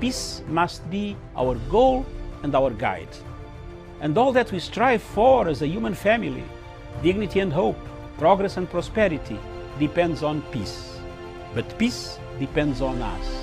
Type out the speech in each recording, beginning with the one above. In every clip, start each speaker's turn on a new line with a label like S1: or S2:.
S1: peace must be our goal and our guide. And all that we strive for as a human family, dignity and hope, progress and prosperity, depends on peace. But peace depends on us.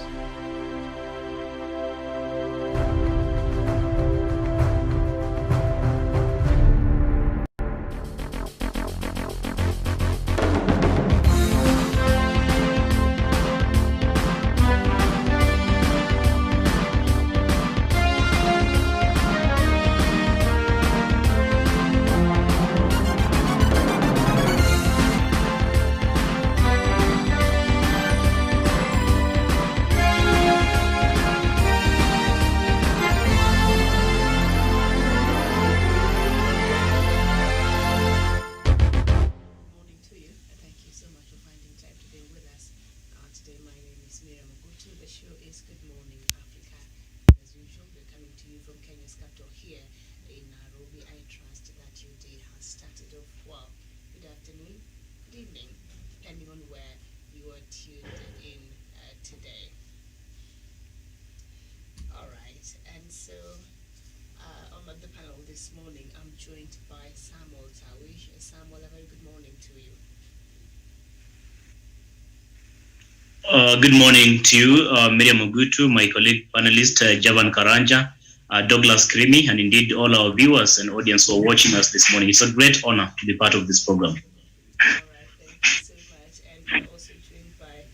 S2: This morning, I'm joined by Samuel Tawish. Samuel, a very good morning to
S3: you. Good morning to you, Miriam Ogutu, my colleague panelist, Javan Karanja, Douglas Krimi, and indeed all our viewers and audience who are watching us this morning. It's a great honor to be part of this program.
S2: All right, thank you so much. And we're also joined by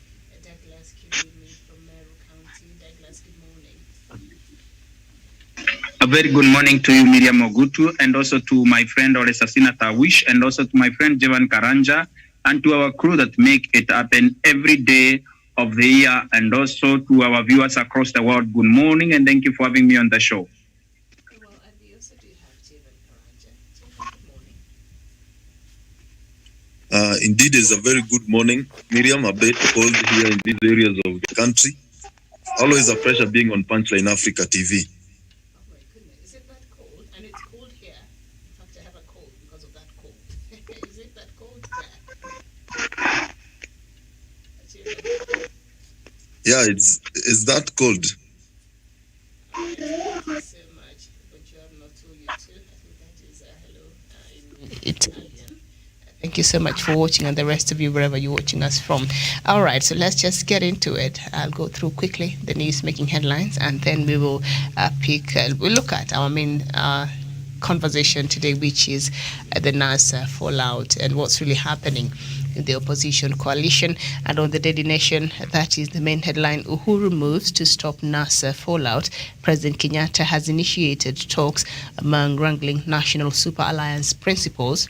S2: Douglas Krimi from Meru County. Douglas, good morning.
S4: A very good morning to you, Miriam Ogutu, and also to my friend Olesasina Tawish, and also to my friend Javan Karanja, and to our crew that make it happen every day of the year, and also to our viewers across the world. Good morning, and thank you for having me on the show.
S2: Well, and we also do have Javan Karanja. Javan, good
S5: morning. Indeed, it's a very good morning, Miriam. A bit cold here in these areas of the country. Always a pleasure being on Punchline Africa TV. Yeah, it's that cold.
S2: Thank you so much. Bonjour, Notu, you too. I think that is hello in Italian. Thank you so much for watching, and the rest of you, wherever you're watching us from. All right, so let's just get into it. I'll go through quickly the news making headlines, and then we will we'll look at our main conversation today, which is the NASA fallout and what's really happening in the opposition coalition. And on the Daily Nation, that is the main headline: Uhuru moves to stop NASA fallout. President Kenyatta has initiated talks among wrangling National Super Alliance principals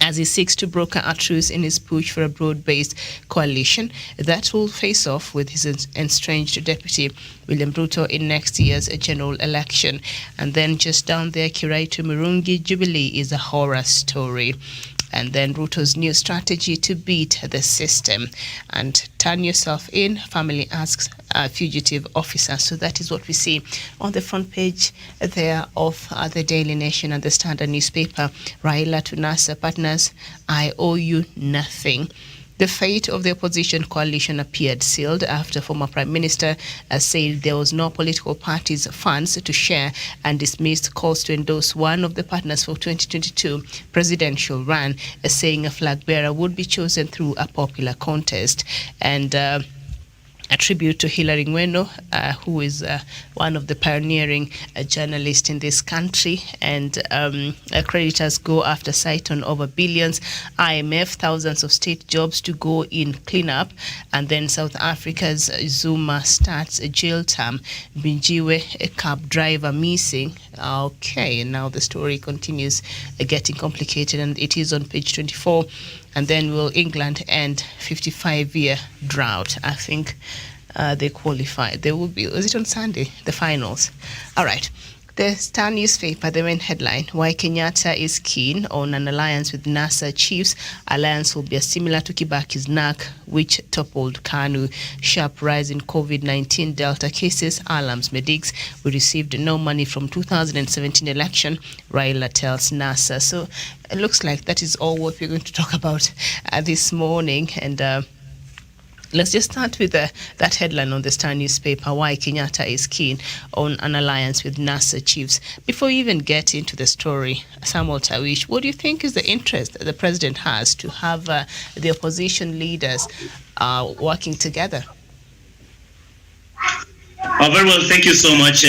S2: as he seeks to broker a truce in his push for a broad-based coalition that will face off with his estranged deputy William Ruto in next year's general election. And then just down there, Kiraitu Murungi, Jubilee is a horror story. And then Ruto's new strategy to beat the system. And turn yourself in, family asks fugitive officer. So that is what we see on the front page there of the Daily Nation and the Standard newspaper. Raila to NASA partners, I owe you nothing. The fate of the opposition coalition appeared sealed after former Prime Minister said there was no political party's funds to share and dismissed calls to endorse one of the partners for 2022 presidential run, saying a flag bearer would be chosen through a popular contest. And a tribute to Hilary Ngweno, who is one of the pioneering journalists in this country. And creditors go after Saiton over billions. IMF, thousands of state jobs to go in cleanup. And then South Africa's Zuma starts a jail term. Binjiwe, a cab driver missing. Okay, now the story continues getting complicated, and it is on page 24. And then will England end 55-year drought? I think they qualify. There will be, is it on Sunday, the finals? All right. The Star newspaper, the main headline: why Kenyatta is keen on an alliance with NASA chiefs. Alliance will be similar to Kibaki's NAC, which toppled KANU. Sharp rise in COVID-19 Delta cases alarms medics. We received no money from 2017 election, Raila tells NASA. So it looks like that is all what we're going to talk about this morning. And Let's just start with that headline on the Star newspaper, why Kenyatta is keen on an alliance with NASA chiefs. Before we even get into the story, Samuel Tawish, what do you think is the interest that the president has to have the opposition leaders working together?
S3: Very well, thank you so much.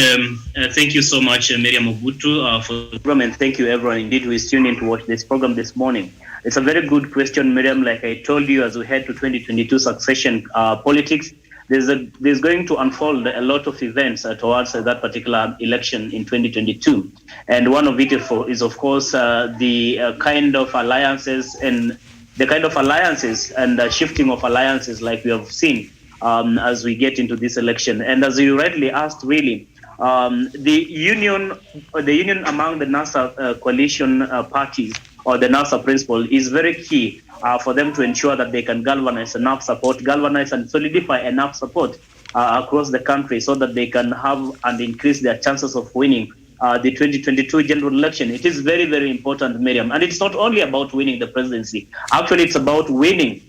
S3: Thank you so much, Miriam Ogutu, for the program, and thank you everyone indeed who is tuned in to watch this program this morning. It's a very good question, Miriam. Like I told you, as we head to 2022 succession politics, there's going to unfold a lot of events towards that particular election in 2022. And one of it is of course, the kind of alliances and shifting of alliances like we have seen as we get into this election. And as you rightly asked, really, the union among the NASA coalition parties, or the NASA principle, is very key for them to ensure that they can galvanize and solidify enough support across the country so that they can have and increase their chances of winning the 2022 general election. It is very, very important, Miriam. And it's not only about winning the presidency. Actually, it's about winning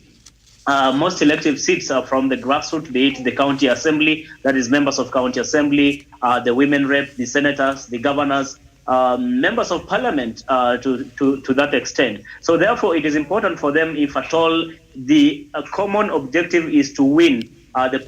S3: most elective seats from the grassroots, be it the county assembly, that is members of county assembly, the women rep, the senators, the governors, members of parliament to that extent. So therefore, it is important for them, if at all the common objective is to win the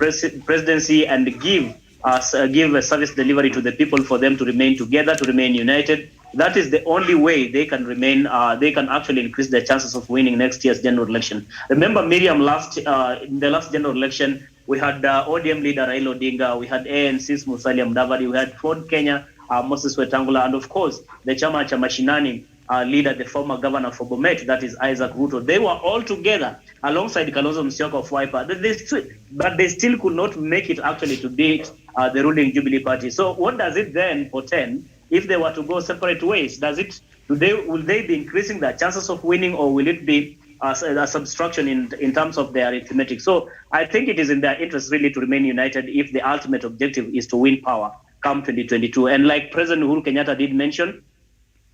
S3: presidency and give a service delivery to the people, for them to remain together, to remain united. That is the only way they can remain. They can actually increase their chances of winning next year's general election. Remember, Miriam, in the last general election, we had ODM leader Raila Odinga, we had ANC's Musalia Mudavadi, we had Ford Kenya, Moses Wetangula, and of course, the Chama cha Mashinani leader, the former governor for Bomet, that is Isaac Ruto. They were all together alongside Kalonzo Musyoka of Wiper, but they still could not make it actually to beat the ruling Jubilee Party. So what does it then portend if they were to go separate ways? Will they be increasing their chances of winning, or will it be a subtraction in terms of their arithmetic? So I think it is in their interest really to remain united if the ultimate objective is to win power come 2022. And like President Uhuru Kenyatta did mention,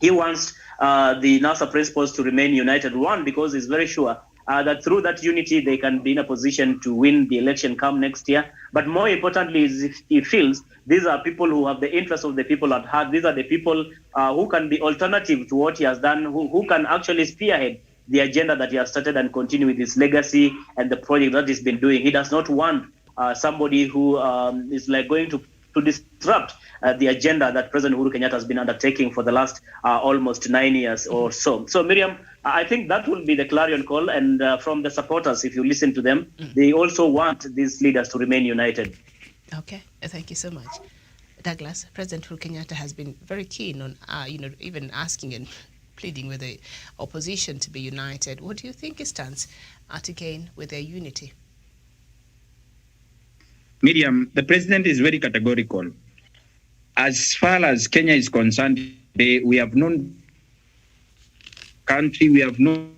S3: he wants the NASA principles to remain united. One, because he's very sure that through that unity, they can be in a position to win the election come next year. But more importantly, he feels these are people who have the interest of the people at heart. These are the people who can be alternative to what he has done, who can actually spearhead the agenda that he has started and continue with his legacy and the project that he's been doing. He does not want somebody who is like going to disrupt the agenda that President Uhuru Kenyatta has been undertaking for the last almost 9 years or so. So, Miriam, I think that will be the clarion call. And from the supporters, if you listen to them, they also want these leaders to remain united.
S2: Okay, thank you so much. Douglas, President Uhuru Kenyatta has been very keen on, even asking and pleading with the opposition to be united. What do you think it stands to gain with their unity?
S4: Miriam, the president is very categorical. As far as Kenya is concerned, we have known country, we have known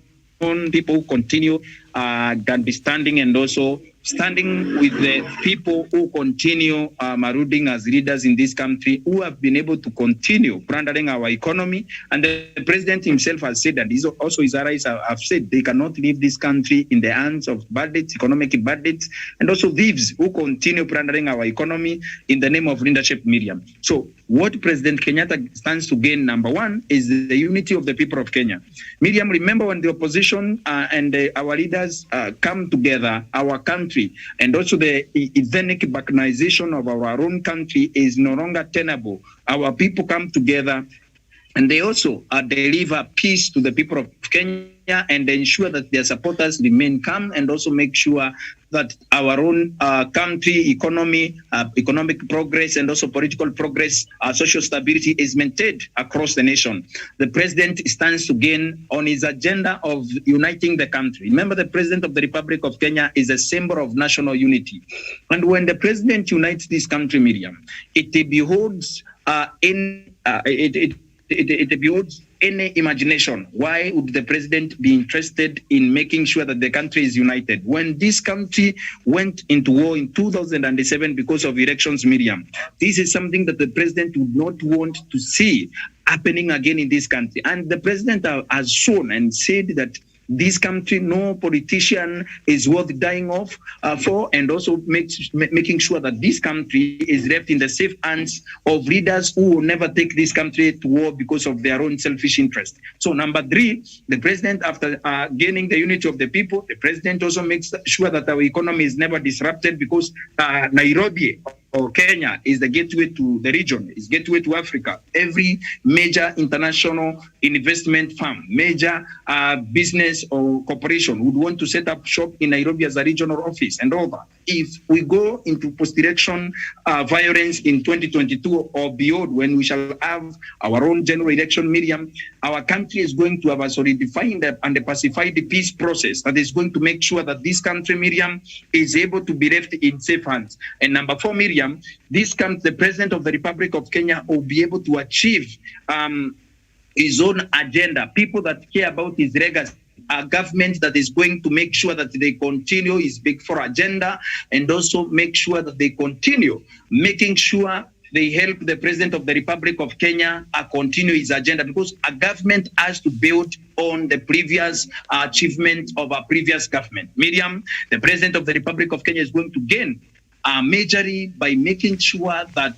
S4: people who continue can be standing and also standing with the people who continue marauding as leaders in this country, who have been able to continue plundering our economy. And the president himself has said that also his allies have said they cannot leave this country in the hands of bandits, economic bandits, and also thieves who continue plundering our economy in the name of leadership, Miriam. So what President Kenyatta stands to gain, number one, is the unity of the people of Kenya. Miriam, remember when the opposition and our leaders come together, our country, and also the ethnic balkanization of our own country is no longer tenable. Our people come together and they also deliver peace to the people of Kenya and ensure that their supporters remain calm and also make sure that our own country, economic progress and also political progress, social stability is maintained across the nation. The president stands to gain on his agenda of uniting the country. Remember, the president of the Republic of Kenya is a symbol of national unity. And when the president unites this country, Miriam, it beholds it beholds any imagination. Why would the president be interested in making sure that the country is united? When this country went into war in 2007 because of elections, Miriam, this is something that the president would not want to see happening again in this country. And the president has shown and said that this country, no politician is worth dying off for, and also making sure that this country is left in the safe hands of leaders who will never take this country to war because of their own selfish interest. So number 3, the president, after gaining the unity of the people, the president also makes sure that our economy is never disrupted, because Nairobi or Kenya is the gateway to the region, is gateway to Africa. Every major international investment firm, major business or corporation would want to set up shop in Nairobi as a regional office and all that. If we go into post-election violence in 2022 or beyond, when we shall have our own general election, Miriam, our country is going to have a solidified and a pacified peace process that is going to make sure that this country, Miriam, is able to be left in safe hands. And number 4, Miriam, the President of the Republic of Kenya will be able to achieve his own agenda, people that care about his legacy, a government that is going to make sure that they continue his Big Four agenda, and also make sure that they continue making sure they help the President of the Republic of Kenya continue his agenda, because a government has to build on the previous achievement of a previous government. Miriam, the President of the Republic of Kenya is going to gain majorly by making sure that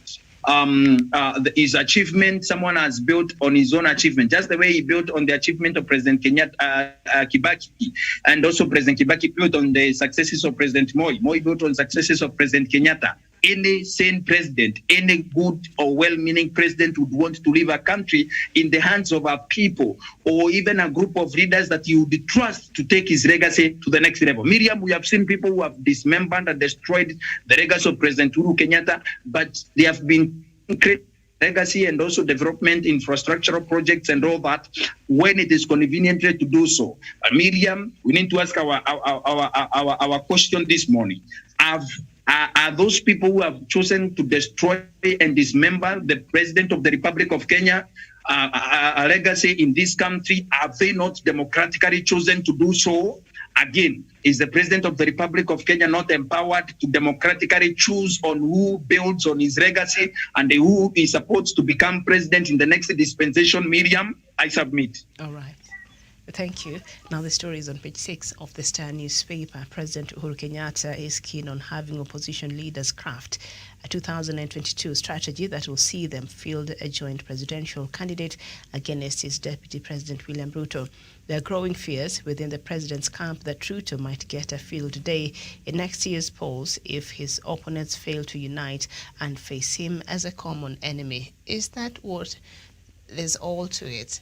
S4: his achievement, someone has built on his own achievement, just the way he built on the achievement of President Kibaki, and also President Kibaki built on the successes of President Moi. Moi built on successes of President Kenyatta. Any sane president, any good or well-meaning president would want to leave a country in the hands of our people, or even a group of leaders that you would trust to take his legacy to the next level. Miriam, we have seen people who have dismembered and destroyed the legacy of President Uhuru Kenyatta, but they have been creating legacy and also development infrastructural projects and all that when it is convenient to do so. Miriam, we need to ask our question this morning. Are those people who have chosen to destroy and dismember the President of the Republic of Kenya, a legacy in this country, have they not democratically chosen to do so? Again, is the President of the Republic of Kenya not empowered to democratically choose on who builds on his legacy and who is supposed to become president in the next dispensation? Miriam, I submit.
S2: All right. Thank you. Now the story is on page 6 of the Star newspaper. President Uhuru Kenyatta is keen on having opposition leaders craft a 2022 strategy that will see them field a joint presidential candidate against his Deputy President William Ruto. There are growing fears within the president's camp that Ruto might get a field day in next year's polls if his opponents fail to unite and face him as a common enemy. Is that what there's all to it,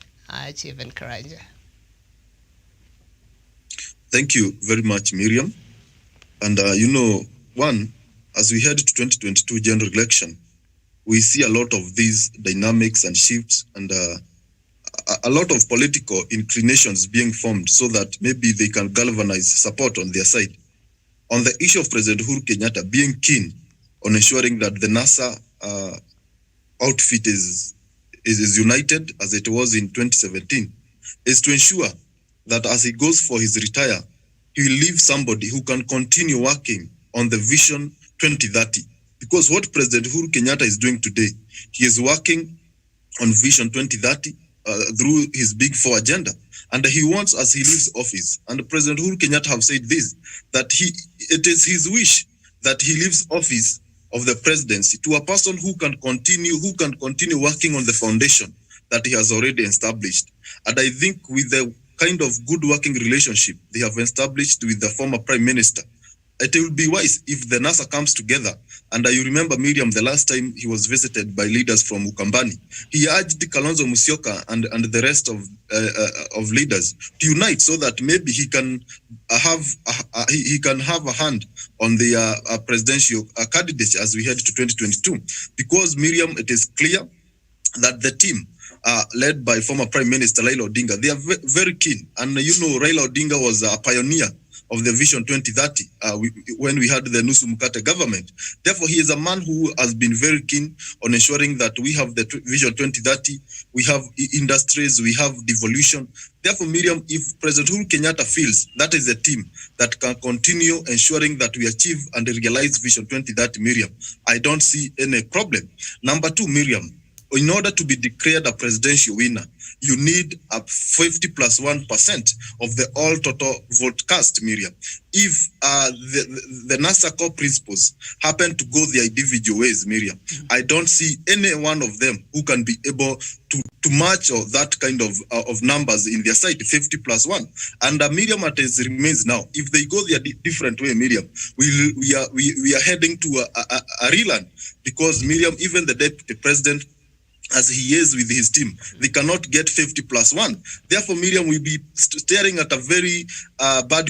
S2: Javan Karanja?
S5: Thank you very much, Miriam. And, as we head to 2022 general election, we see a lot of these dynamics and shifts and a lot of political inclinations being formed so that maybe they can galvanize support on their side. On the issue of President Uhuru Kenyatta being keen on ensuring that the NASA outfit is united as it was in 2017, is to ensure that as he goes for his retire, he will leave somebody who can continue working on the Vision 2030. Because what President Uhuru Kenyatta is doing today, he is working on Vision 2030 through his Big Four agenda. And he wants, as he leaves office, and President Uhuru Kenyatta have said this, that it is his wish that he leaves office of the presidency to a person who can continue working on the foundation that he has already established. And I think with the kind of good working relationship they have established with the former Prime Minister, it will be wise if the NASA comes together. And you remember, Miriam, the last time he was visited by leaders from Ukambani, he urged Kalonzo Musyoka and the rest of leaders to unite so that maybe he can have a hand on the presidential candidacy as we head to 2022. Because, Miriam, it is clear that the team led by former Prime Minister Raila Odinga, they are very keen. And Raila Odinga was a pioneer of the Vision 2030 when we had the Nusu Mkate government. Therefore, he is a man who has been very keen on ensuring that we have the Vision 2030, we have industries, we have devolution. Therefore, Miriam, if President Uhuru Kenyatta feels that is a team that can continue ensuring that we achieve and realize Vision 2030, Miriam, I don't see any problem. Number two, Miriam, in order to be declared a presidential winner, you need a 50+1% of the all total vote cast, Miriam. If the NASA core principles happen to go their individual ways, Miriam, I don't see any one of them who can be able to match or that kind of numbers in their side, 50+1. And Miriam, as it remains now, if they go their different way, Miriam, we are heading to a reland, because Miriam, even the deputy president, as he is with his team, they cannot get 50+1. Therefore, Miriam will be staring at a very bad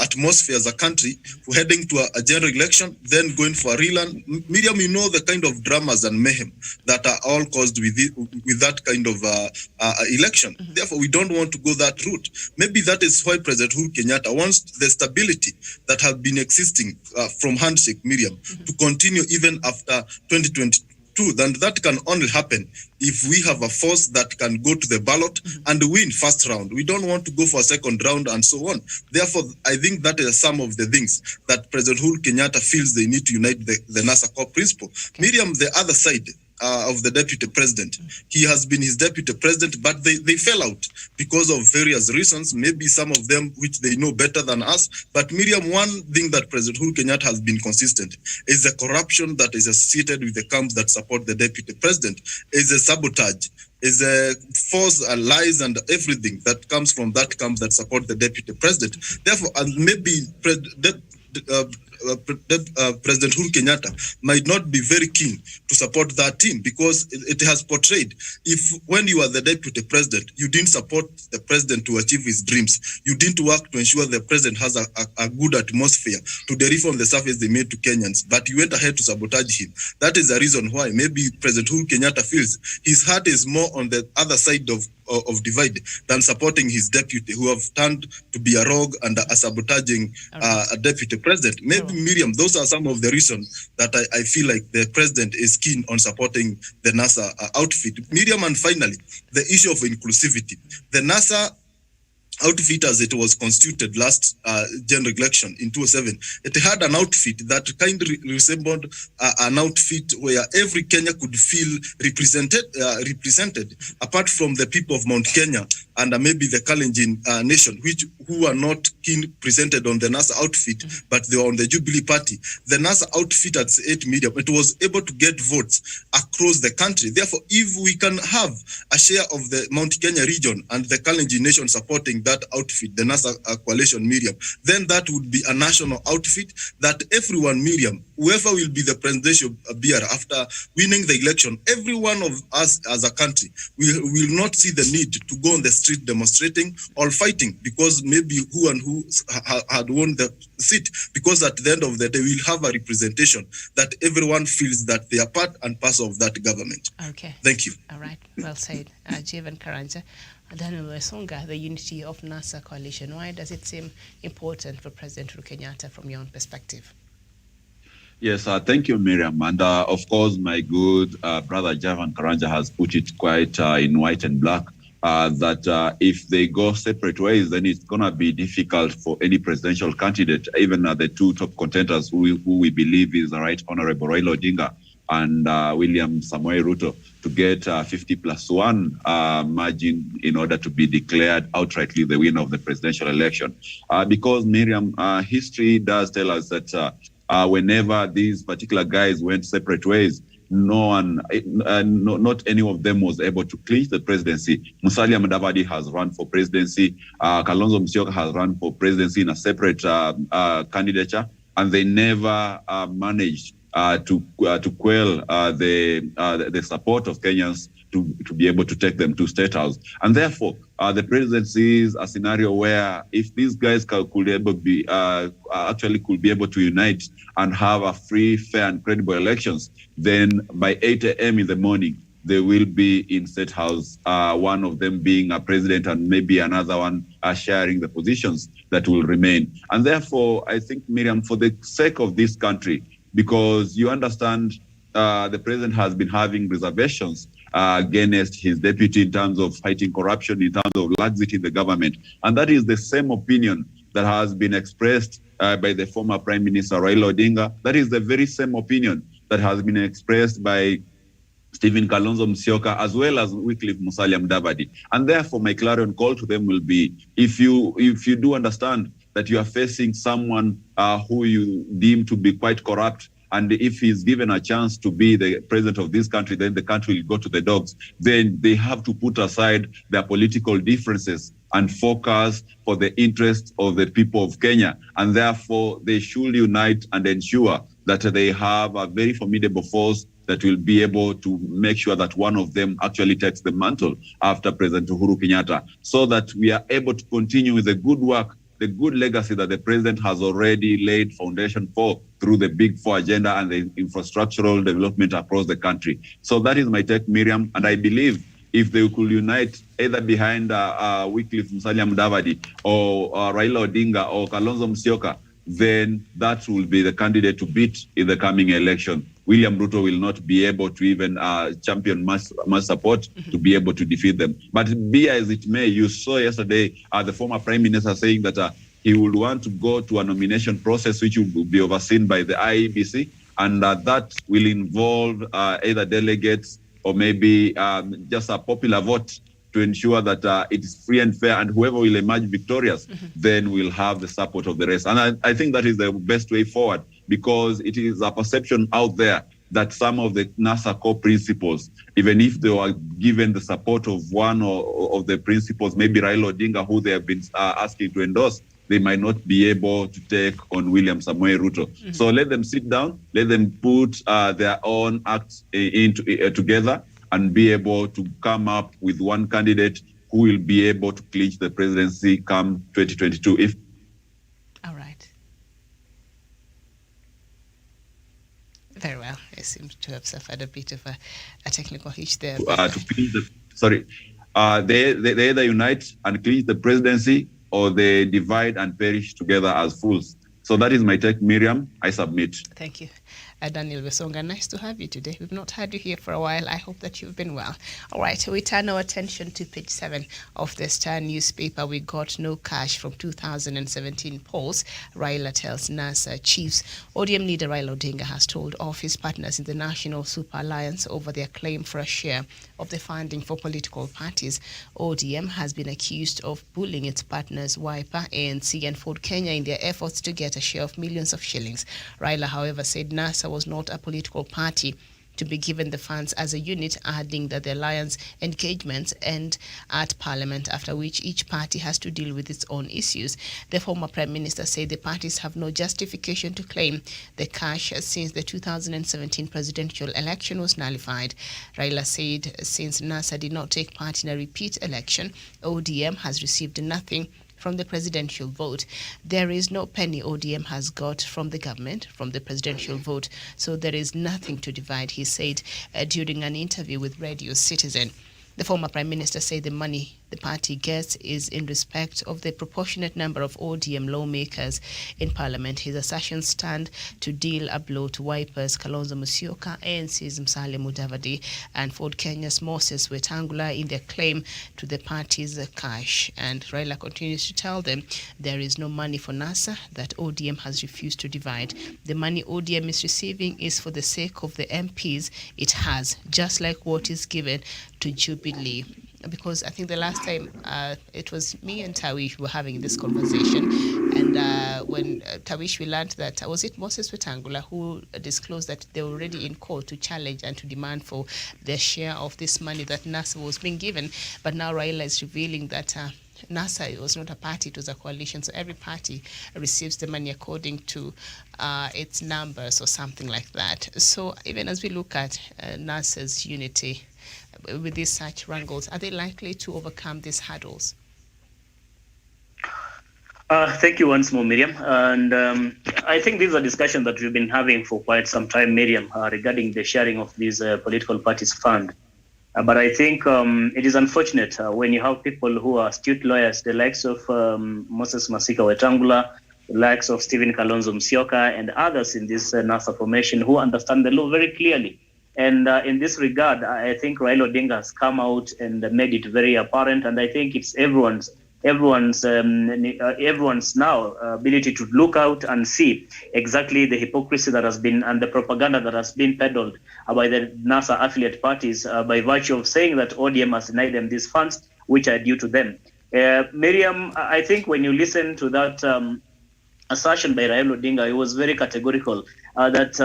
S5: atmosphere as a country, heading to a general election, then going for a reland. Miriam, you know the kind of dramas and mayhem that are all caused with that kind of election. Therefore, we don't want to go that route. Maybe that is why President Uhuru Kenyatta wants the stability that has been existing from handshake, Miriam, to continue even after 2022. Then that can only happen if we have a force that can go to the ballot and win first round. We don't want to go for a second round and so on. Therefore, I think that is some of the things that President Uhuru Kenyatta feels they need to unite the NASA core principle. Okay. Miriam, the other side of the deputy president, he has been his deputy president, but they fell out because of various reasons, maybe some of them which they know better than us. But Miriam, one thing that President Uhuru Kenyatta has been consistent is the corruption that is associated with the camps that support the deputy president, is a sabotage, is a false lies and everything that comes from that camp that support the deputy president. Therefore, maybe President Uhuru Kenyatta might not be very keen to support that team, because it has portrayed, if when you are the deputy president, you didn't support the president to achieve his dreams, you didn't work to ensure the president has a good atmosphere to deliver on the service they made to Kenyans, but you went ahead to sabotage him. That is the reason why maybe President Uhuru Kenyatta feels his heart is more on the other side of divide than supporting his deputy, who have turned to be a rogue and a sabotaging a deputy president. Maybe, Miriam, those are some of the reasons that I feel like the president is keen on supporting the NASA outfit. Miriam, and finally, the issue of inclusivity. The NASA outfit, as it was constituted last general election in 2007, it had an outfit that kind of resembled an outfit where every Kenya could feel represented, apart from the people of Mount Kenya and maybe the Kalenjin nation, who are not presented on the NASA outfit, but they were on the Jubilee Party. The NASA outfit at 8 million, it was able to get votes across the country. Therefore, if we can have a share of the Mount Kenya region and the Kalenjin nation supporting that outfit, the NASA coalition, Miriam, then that would be a national outfit that everyone, Miriam, whoever will be the presidential bearer after winning the election, every one of us as a country will not see the need to go on the street demonstrating or fighting because maybe who and who had won the seat, because at the end of the day we'll have a representation that everyone feels that they are part and parcel of that government.
S2: Okay.
S5: Thank you.
S2: All right. Well said. Javan Karanja. Daniel Wesonga, the unity of NASA coalition. Why does it seem important for President Uhuru Kenyatta from your own perspective?
S6: Yes, thank you, Miriam. And of course, my good brother Javan Karanja has put it quite in white and black, that if they go separate ways, then it's going to be difficult for any presidential candidate, even the two top contenders who we believe is the Right Honorable Raila Odinga and William Samoei Ruto, to get 50+1 margin in order to be declared outrightly the winner of the presidential election. Because, Miriam, history does tell us that whenever these particular guys went separate ways, not any of them was able to clinch the presidency. Musalia Mudavadi has run for presidency. Kalonzo Musyoka has run for presidency in a separate candidature, and they never managed to quell the support of Kenyans to be able to take them to State House. And therefore, the presidency is a scenario where if these guys could be able to unite and have a free, fair, and credible elections, then by 8 a.m. in the morning, they will be in State House, one of them being a president and maybe another one sharing the positions that will remain. And therefore, I think, Miriam, for the sake of this country, because you understand the president has been having reservations against his deputy in terms of fighting corruption, in terms of laxity in the government. And that is the same opinion that has been expressed by the former Prime Minister Raila Odinga. That is the very same opinion that has been expressed by Stephen Kalonzo Musyoka, as well as Wycliffe Musalia Mudavadi. And therefore, my clarion call to them will be, if you do understand that you are facing someone who you deem to be quite corrupt, and if he's given a chance to be the president of this country, then the country will go to the dogs. Then they have to put aside their political differences and focus for the interests of the people of Kenya. And therefore, they should unite and ensure that they have a very formidable force that will be able to make sure that one of them actually takes the mantle after President Uhuru Kenyatta, so that we are able to continue with the good work, the good legacy that the president has already laid foundation for through the Big Four agenda and the infrastructural development across the country. So that is my take, Miriam. And I believe if they could unite either behind Wycliffe Musalia Mudavadi or Raila Odinga or Kalonzo Musyoka, then that will be the candidate to beat in the coming election. William Ruto will not be able to even champion mass support to be able to defeat them. But be as it may, you saw yesterday the former Prime Minister saying that he would want to go to a nomination process which will be overseen by the IEBC, and that will involve either delegates or maybe just a popular vote to ensure that it is free and fair, and whoever will emerge victorious then will have the support of the rest. And I think that is the best way forward, because it is a perception out there that some of the NASA core principles, even if they were given the support of one of the principles, maybe Raila Odinga, who they have been asking to endorse, they might not be able to take on William Samoei Ruto. So let them sit down, let them put their own acts together, and be able to come up with one candidate who will be able to clinch the presidency come 2022.
S2: All right. Very well. It seems to have suffered a bit of a technical hitch there.
S6: They either unite and clinch the presidency, or they divide and perish together as fools. So that is my take, Miriam. I submit.
S2: Thank you. Daniel Wesonga, nice to have you today. We've not had you here for a while. I hope that you've been well. All right, we turn our attention to page 7 of the Star newspaper. We got no cash from 2017 polls. Raila tells NASA chiefs. ODM leader Raila Odinga has told off his partners in the National Super Alliance over their claim for a share of the funding for political parties. ODM has been accused of bullying its partners Wiper, ANC and Ford Kenya in their efforts to get a share of millions of shillings. Raila, however, said NASA was not a political party to be given the funds as a unit, adding that the alliance engagements end at Parliament, after which each party has to deal with its own issues. The former Prime Minister said the parties have no justification to claim the cash since the 2017 presidential election was nullified. Raila said since NASA did not take part in a repeat election, ODM has received nothing from the presidential vote. There is no penny ODM has got from the government, from the presidential vote, so there is nothing to divide, he said during an interview with Radio Citizen. The former Prime Minister said the money the party gets is in respect of the proportionate number of ODM lawmakers in Parliament. His assertions stand to deal a blow to Wipers Kalonzo Musyoka, ANC's Musalia Mudavadi, and Ford Kenya's Moses Wetangula in their claim to the party's cash. And Raila continues to tell them there is no money for NASA, that ODM has refused to divide. The money ODM is receiving is for the sake of the MPs it has, just like what is given to Jubilee. Because I think the last time it was me and Tawish who were having this conversation, and when Tawish, we learned that, was it Moses Wetangula who disclosed that they were already in court to challenge and to demand for their share of this money that NASA was being given. But now Raila is revealing that NASA was not a party, it was a coalition, so every party receives the money according to its numbers or something like that. So even as we look at NASA's unity with these such wrangles, are they likely to overcome these hurdles?
S3: Thank you once more, Miriam. And I think this is a discussion that we've been having for quite some time, Miriam, regarding the sharing of these political parties' fund. But I think it is unfortunate when you have people who are astute lawyers, the likes of Moses Masika Wetangula, the likes of Stephen Kalonzo Musyoka, and others in this NASA formation who understand the law very clearly. And in this regard, I think Raila Odinga has come out and made it very apparent, and I think it's everyone's everyone's now ability to look out and see exactly the hypocrisy that has been and the propaganda that has been peddled by the NASA affiliate parties by virtue of saying that ODM has denied them these funds which are due to them. Miriam, I think when you listen to that assertion by Raila Odinga, he was very categorical that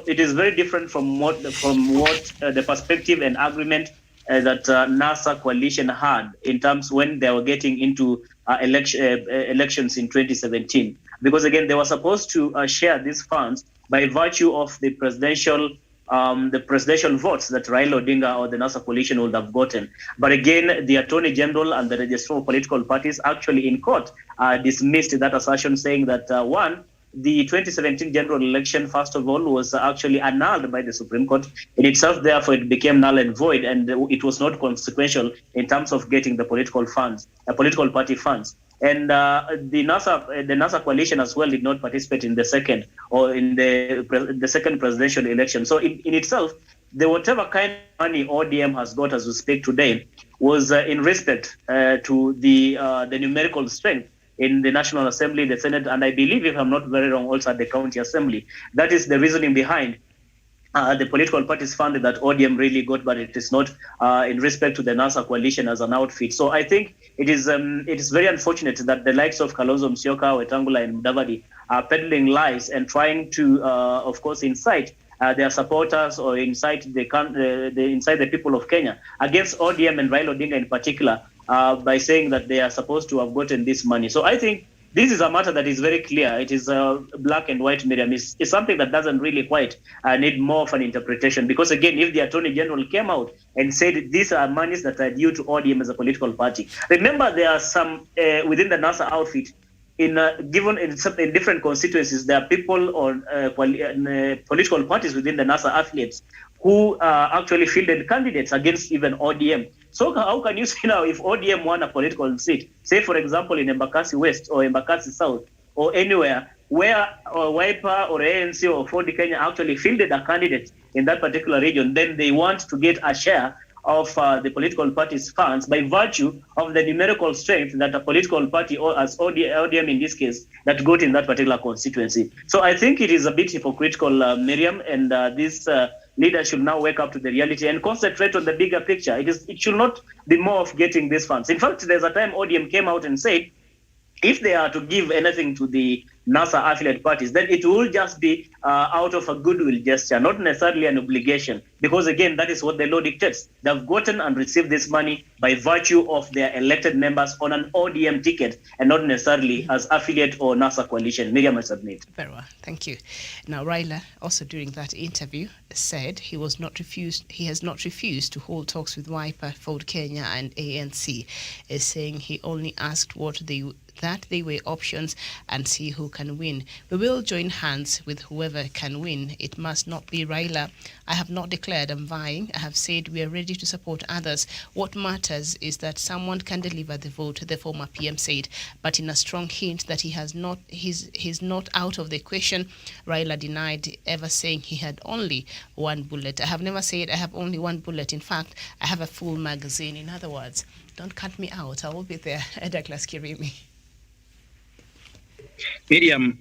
S3: it is very different from what the perspective and agreement that NASA coalition had in terms when they were getting into elections in 2017, because again they were supposed to share these funds by virtue of the presidential votes that Raila Odinga or the NASA coalition would have gotten. But again, the Attorney General and the Registrar of Political Parties actually in court dismissed that assertion, saying that the 2017 general election, first of all, was actually annulled by the Supreme Court in itself. Therefore, it became null and void, and it was not consequential in terms of getting the political party funds. And the NASA coalition as well did not participate in the second second presidential election. So in itself, whatever kind of money ODM has got as we speak today was in respect to the numerical strength in the National Assembly, the Senate, and I believe, if I'm not very wrong, also at the County Assembly. That is the reasoning behind the political parties funded that ODM really got, but it is not in respect to the NASA coalition as an outfit. So I think it is very unfortunate that the likes of Kalonzo Musyoka, Wetangula, and Mudavadi are peddling lies and trying to, of course, incite their supporters or incite the people of Kenya against ODM and Raila Odinga in particular by saying that they are supposed to have gotten this money. So I think this is a matter that is very clear. It is black and white, Miriam. It's something that doesn't really quite need more of an interpretation. Because again, if the Attorney General came out and said these are monies that are due to ODM as a political party, remember there are some within the NASA outfit, in different constituencies, there are people or political parties within the NASA affiliates who actually fielded candidates against even ODM. So how can you say now if ODM won a political seat, say for example in Embakasi West or Embakasi South or anywhere where Wiper or ANC or Ford Kenya actually fielded a candidate in that particular region, then they want to get a share of the political party's funds by virtue of the numerical strength that a political party, or as ODM in this case, that got in that particular constituency. So I think it is a bit hypocritical, Miriam, and this leaders should now wake up to the reality and concentrate on the bigger picture. It should not be more of getting these funds. In fact, there's a time ODM came out and said, if they are to give anything to the NASA affiliate parties, then it will just be out of a goodwill gesture, not necessarily an obligation, because again, that is what the law dictates. They've gotten and received this money by virtue of their elected members on an ODM ticket and not necessarily as affiliate or NASA coalition. Miriam, I submit.
S2: Very well, thank you. Now, Raila also during that interview said he has not refused to hold talks with Wiper, Ford Kenya and ANC, saying he only asked that they weigh options and see who can win. We will join hands with whoever can win. It must not be Raila. I have not declared I'm vying. I have said we are ready to support others. What matters is that someone can deliver the vote, the former PM said, but in a strong hint that he's not out of the equation. Raila denied ever saying he had only one bullet. I have never said I have only one bullet. In fact, I have a full magazine. In other words, don't cut me out. I will be there. Douglas Kirimi.
S4: Miriam,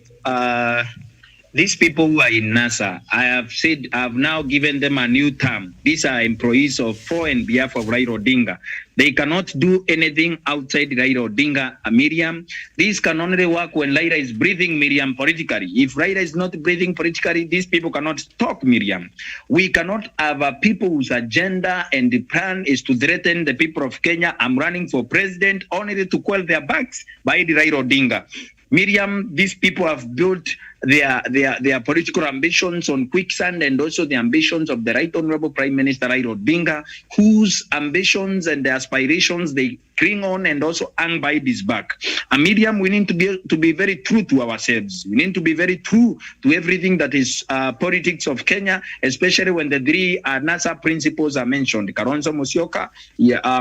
S4: these people who are in NASA, I have now given them a new term. These are employees for and behalf of Raila Odinga. They cannot do anything outside Raila Odinga, Miriam. These can only work when Raila is breathing, Miriam, politically. If Raila is not breathing politically, these people cannot talk, Miriam. We cannot have a people whose agenda and the plan is to threaten the people of Kenya. I'm running for president only to quell their backs by the Raila Odinga. Miriam, these people have built their political ambitions on quicksand, and also the ambitions of the Right Honorable Prime Minister Raila Odinga, whose ambitions and the aspirations they cling on and also hang by this back. And Miriam, we need to be very true to ourselves. We need to be very true to everything that is politics of Kenya, especially when the three NASA principles are mentioned. Kalonzo Musyoka,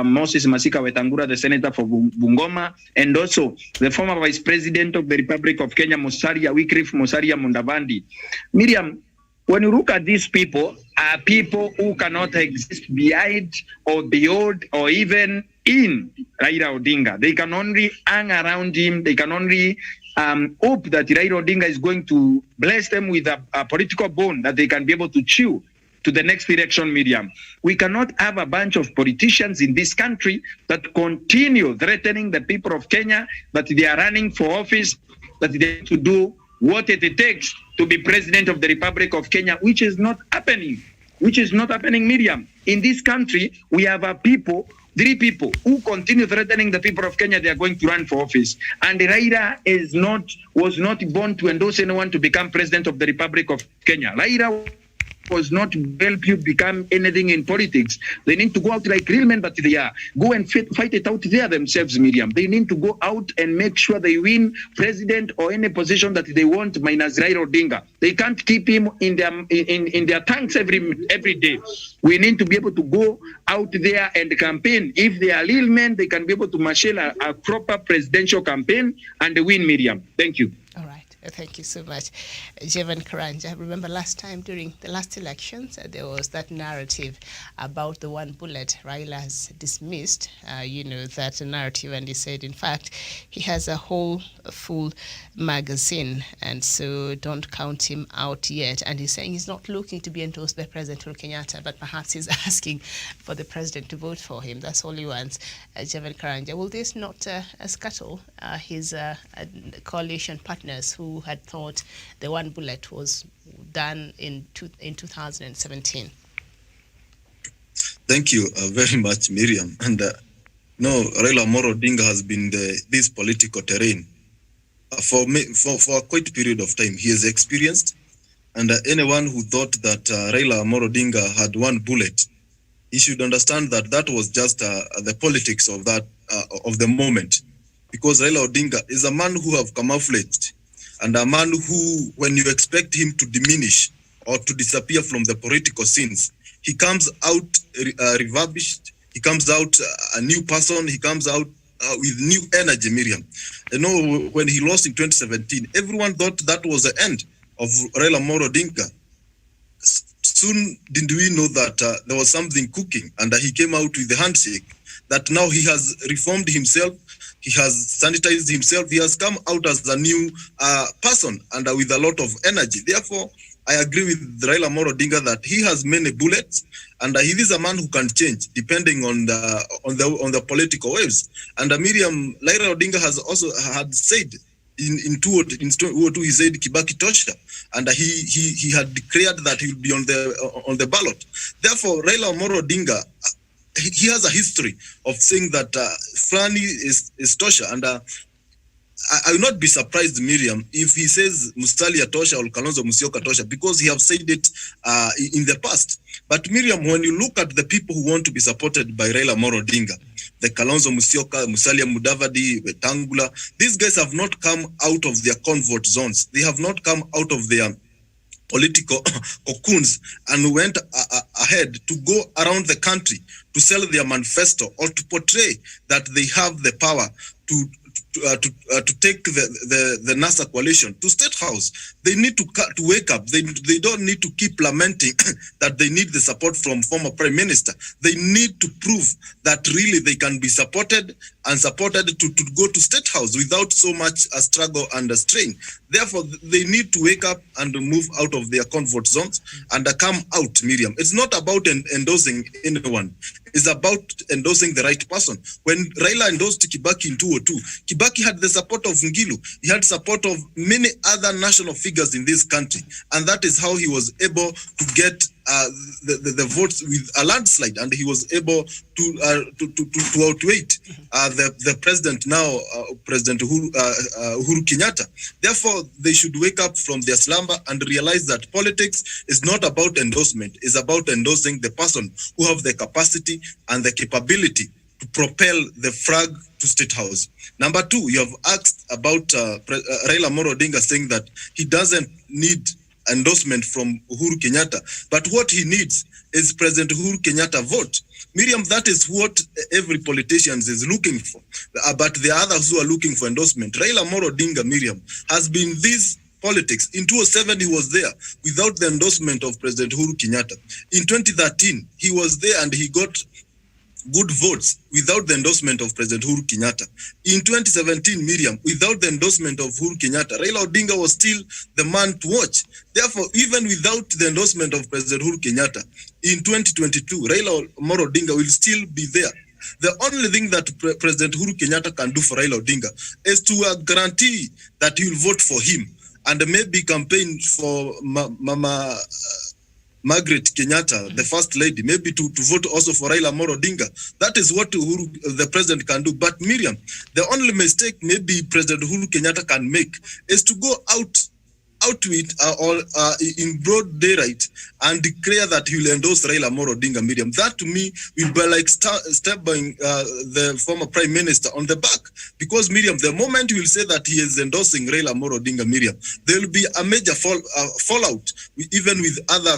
S4: Moses Masika Wetangula, the senator for Bungoma, and also the former vice president of the Republic of Kenya, Wycliffe Musalia Mudavadi. Miriam, when you look at these people, are people who cannot exist behind or beyond or even in Raila Odinga. They can only hang around him. They can only hope that Raila Odinga is going to bless them with a political bone that they can be able to chew to the next election, Miriam. We cannot have a bunch of politicians in this country that continue threatening the people of Kenya, that they are running for office, that they have to do what it takes to be president of the Republic of Kenya, which is not happening. Miriam. In this country, we have three people who continue threatening the people of Kenya they are going to run for office. And Raila was not born to endorse anyone to become president of the Republic of Kenya. Raila was not help you become anything in politics. They need to go out like real men that they are. Go and fight it out there themselves, Miriam. They need to go out and make sure they win president or any position that they want minus Raila Odinga. They can't keep him in their tanks every day. We need to be able to go out there and campaign. If they are real men, they can be able to marshal a proper presidential campaign and win, Miriam. Thank you.
S2: All right. Thank you so much, Javan Karanja. Remember last time during the last elections, there was that narrative about the one bullet. Raila has dismissed, that narrative, and he said, in fact, he has a full magazine, and so don't count him out yet. And he's saying he's not looking to be endorsed by President Uhuru Kenyatta, but perhaps he's asking for the president to vote for him. That's all he wants. Javan Karanja, will this not scuttle his coalition partners who had thought the one bullet was done in 2017?
S5: Thank you very much, Miriam. And Raila Amolo Odinga has been this political terrain for a quite period of time. He has experienced, and anyone who thought that Raila Amolo Odinga had one bullet, he should understand that was just the politics of that of the moment, because Raila Odinga is a man who have camouflaged, and a man who, when you expect him to diminish or to disappear from the political scenes, he comes out refurbished, he comes out a new person, he comes out with new energy, Miriam. When he lost in 2017, everyone thought that was the end of Raila Amolo Odinga. Soon did we know that there was something cooking, and he came out with the handshake, that now he has reformed himself, he has sanitized himself, he has come out as a new person and with a lot of energy. Therefore, I agree with Raila Amolo Odinga that he has many bullets, and he is a man who can change depending on the political waves. And Miriam, Raila Odinga has also had said in 2002, he said Kibaki Tosha, and he had declared that he will be on the ballot. Therefore, Raila Amolo Odinga, he has a history of saying that Fulani is Tosha, and I will not be surprised, Miriam, if he says Musalia Tosha or Kalonzo Musyoka Tosha, because he have said it in the past. But Miriam, when you look at the people who want to be supported by Raila Amolo Odinga, the Kalonzo Musyoka, Musalia Mudavadi, Wetangula, these guys have not come out of their convert zones. They have not come out of their political cocoons and went ahead to go around the country to sell their manifesto or to portray that they have the power to take the NASA coalition to State House. They need to wake up. They don't need to keep lamenting that they need the support from former Prime Minister. They need to prove that really they can be supported to go to State House without so much a struggle and a strain. Therefore, they need to wake up and move out of their comfort zones and come out, Miriam. It's not about endorsing anyone. It's about endorsing the right person. When Raila endorsed Kibaki in 2002, Kibaki had the support of Ngilu. He had support of many other national figures in this country. And that is how he was able to get the votes with a landslide, and he was able to outweigh the president now, President Uhuru Kenyatta. Therefore, they should wake up from their slumber and realize that politics is not about endorsement. It's about endorsing the person who have the capacity and the capability to propel the flag to State House. Number two, you have asked about Raila Amolo Odinga saying that he doesn't need endorsement from Uhuru Kenyatta, but what he needs is President Uhuru Kenyatta vote. Miriam, that is what every politician is looking for. But the others who are looking for endorsement, Raila Amolo Odinga, Miriam, has been this politics. In 2007, he was there without the endorsement of President Uhuru Kenyatta. In 2013, he was there and he got good votes without the endorsement of President Uhuru Kenyatta. In 2017, Miriam, without the endorsement of Uhuru Kenyatta, Raila Odinga was still the man to watch. Therefore, even without the endorsement of President Uhuru Kenyatta, in 2022, Raila Odinga will still be there. The only thing that President Uhuru Kenyatta can do for Raila Odinga is to guarantee that he will vote for him and maybe campaign for Mama Margaret Kenyatta, the first lady, maybe to vote also for Raila Odinga. That is what the president can do. But Miriam, the only mistake maybe President Uhuru Kenyatta can make is to go out to it in broad daylight and declare that he will endorse Raila Odinga, Miriam. That to me will be like stabbing the former prime minister on the back. Because Miriam, the moment he will say that he is endorsing Raila Odinga, Miriam, there will be a major fallout, even with other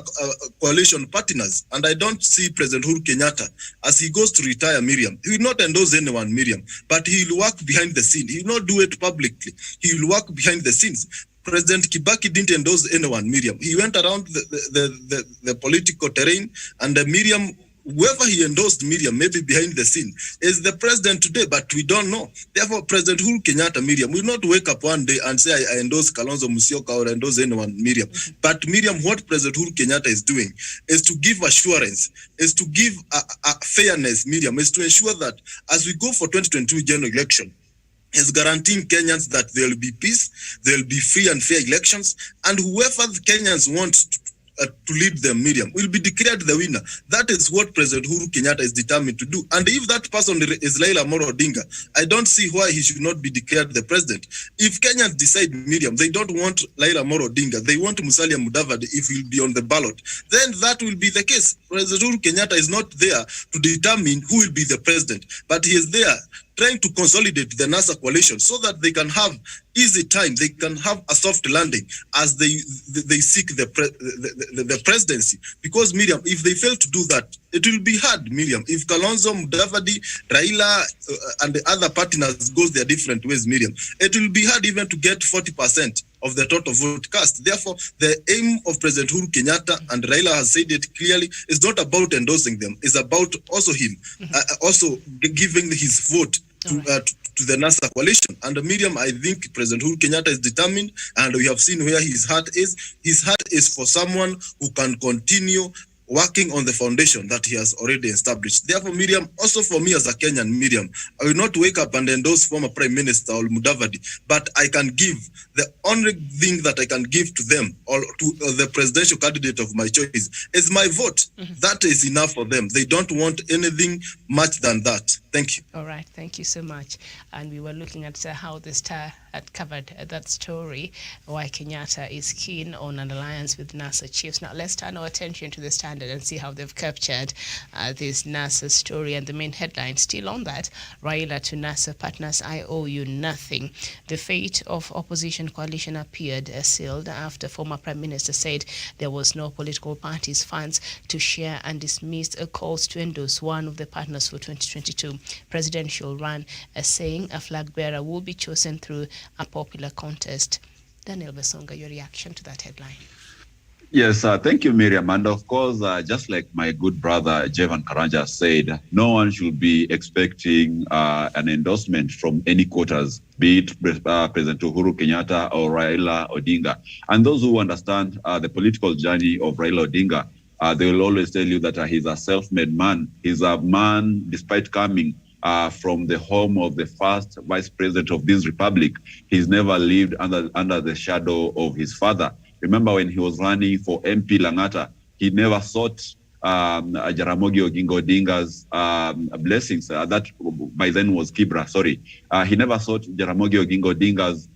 S5: coalition partners. And I don't see President Uhuru Kenyatta, as he goes to retire, Miriam, he will not endorse anyone, Miriam, but he will work behind the scene. He will not do it publicly. He will work behind the scenes. President Kibaki didn't endorse anyone, Miriam. He went around the political terrain, and Miriam, whoever he endorsed, Miriam, maybe behind the scene, is the president today, but we don't know. Therefore, President Uhuru Kenyatta, Miriam, will not wake up one day and say, I endorse Kalonzo Musyoka or endorse anyone, Miriam. But Miriam, what President Uhuru Kenyatta is doing is to give assurance, is to give a fairness, Miriam, is to ensure that as we go for 2022 general election, is guaranteeing Kenyans that there will be peace, there will be free and fair elections, and whoever the Kenyans want to lead them, Miriam, will be declared the winner. That is what President Uhuru Kenyatta is determined to do. And if that person is Raila Odinga, I don't see why he should not be declared the president. If Kenyans decide, Miriam, they don't want Raila Odinga, they want Musalia Mudavadi if he'll be on the ballot, then that will be the case. President Uhuru Kenyatta is not there to determine who will be the president, but he is there trying to consolidate the NASA coalition so that they can have easy time, they can have a soft landing as they seek the presidency. Because, Miriam, if they fail to do that, it will be hard, Miriam. If Kalonzo, Mudavadi, Raila, and the other partners goes their different ways, Miriam, it will be hard even to get 40% of the total vote cast. Therefore, the aim of President Uhuru Kenyatta, and Raila has said it clearly, is not about endorsing them. It's about also him, also giving his vote to the NASA coalition. And Miriam, I think President Uhuru Kenyatta is determined, and we have seen where his heart is. His heart is for someone who can continue working on the foundation that he has already established. Therefore, Miriam, also for me as a Kenyan, Miriam, I will not wake up and endorse former Prime Minister or Mudavadi, but I can give, the only thing that I can give to them or to the presidential candidate of my choice is my vote. That is enough for them. They don't want anything much than that. Thank you.
S2: All right, thank you so much. And we were looking at how the Star had covered that story, why Kenyatta is keen on an alliance with NASA chiefs. Now let's turn our attention to the Standard and see how they've captured this NASA story. And the main headline still on that: Raila to NASA partners, I owe you nothing. The fate of opposition coalition appeared sealed after former Prime Minister said there was no political party's funds to share and dismissed calls to endorse one of the partners for 2022 presidential run, saying a flag bearer will be chosen through a popular contest. Daniel Besonga, your reaction to that headline?
S6: Yes, thank you, Miriam. And of course, just like my good brother Javan Karanja said, no one should be expecting an endorsement from any quarters, be it President Uhuru Kenyatta or Raila Odinga. And those who understand the political journey of Raila Odinga, they will always tell you that he's a self-made man. He's a man, despite coming from the home of the first vice president of this republic, he's never lived under the shadow of his father. Remember when he was running for MP Langata, he never sought Jaramogi Oginga Odinga's blessings. That by then was Kibra, sorry. He never sought Jaramogi Oginga Odinga's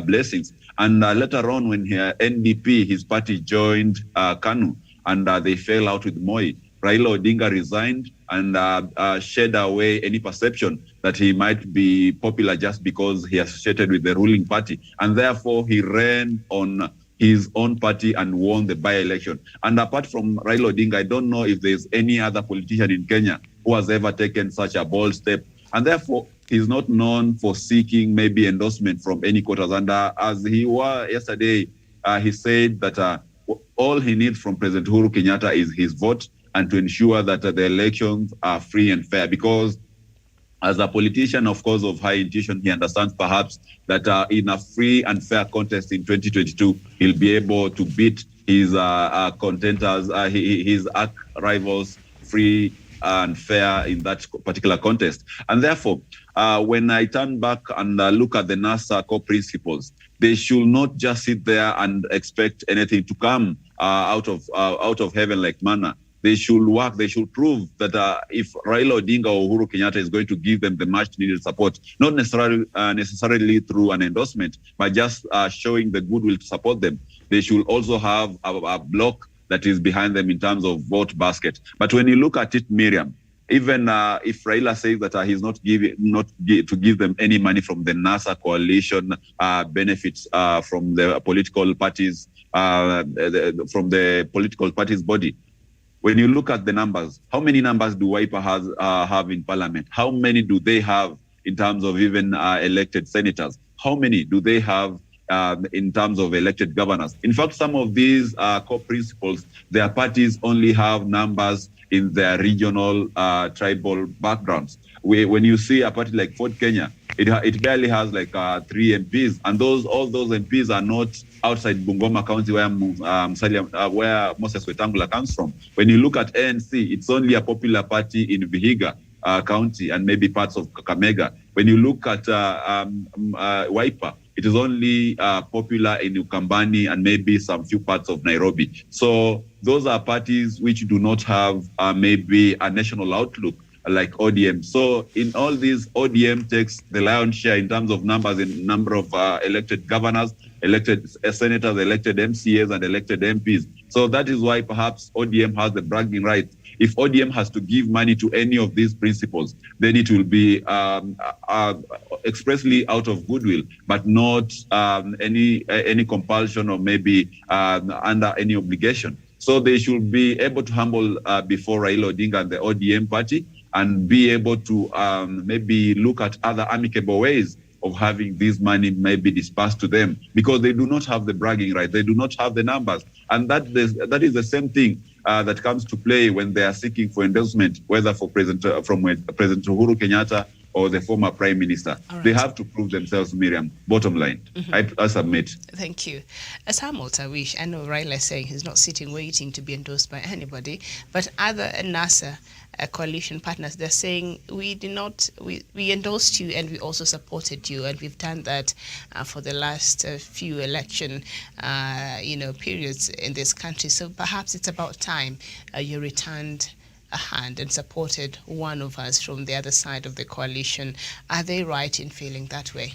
S6: blessings. And later on, when NDP, his party joined KANU, and they fell out with Moi, Raila Odinga resigned and shed away any perception that he might be popular just because he associated with the ruling party. And therefore, he ran on his own party and won the by-election. And apart from Raila Odinga, I don't know if there's any other politician in Kenya who has ever taken such a bold step. And therefore, he's not known for seeking maybe endorsement from any quarters. And as he was yesterday, he said that all he needs from President Uhuru Kenyatta is his vote. and to ensure that the elections are free and fair. Because as a politician, of course, of high intuition, he understands perhaps that in a free and fair contest in 2022, he'll be able to beat his contenders, his arch rivals, free and fair in that particular contest. And therefore, when I turn back and look at the NASA core principles, they should not just sit there and expect anything to come out of heaven like manna. They should work. They should prove that if Raila Odinga or Uhuru Kenyatta is going to give them the much needed support, not necessarily through an endorsement, but just showing the goodwill to support them, they should also have a block that is behind them in terms of vote basket. But when you look at it, Miriam, even if Raila says that he's not to give them any money from the NASA coalition benefits from the political parties, from the political parties body, when you look at the numbers, how many numbers do Wiper have in parliament? How many do they have in terms of even elected senators? How many do they have in terms of elected governors? In fact, some of these core principles, their parties only have numbers in their regional tribal backgrounds. When you see a party like Ford Kenya, it barely has like 3 MPs, and all those MPs are not outside Bungoma County where Moses Wetangula comes from. When you look at ANC, it's only a popular party in Vihiga County and maybe parts of Kakamega. When you look at Wiper, it is only popular in Ukambani and maybe some few parts of Nairobi. So those are parties which do not have maybe a national outlook like ODM. So in all these, ODM takes the lion's share in terms of numbers, in number of elected governors, elected senators, elected MCAs, and elected MPs. So that is why perhaps ODM has the bragging right. If ODM has to give money to any of these principles, then it will be expressly out of goodwill, but not any compulsion or maybe under any obligation. So they should be able to humble before Raila Odinga and the ODM party, and be able to maybe look at other amicable ways of having this money maybe dispersed to them, because they do not have the bragging right. They do not have the numbers. And that is the same thing that comes to play when they are seeking for endorsement, whether from President Uhuru Kenyatta or the former Prime Minister. Right. They have to prove themselves, Miriam. Bottom line, I submit.
S2: Thank you. Samuel Tawish, I know Raila is saying he's not sitting waiting to be endorsed by anybody, but other NASA coalition partners, they're saying we endorsed you and we also supported you, and we've done that for the last few election periods in this country. So perhaps it's about time you returned a hand and supported one of us from the other side of the coalition. Are they right in feeling that way?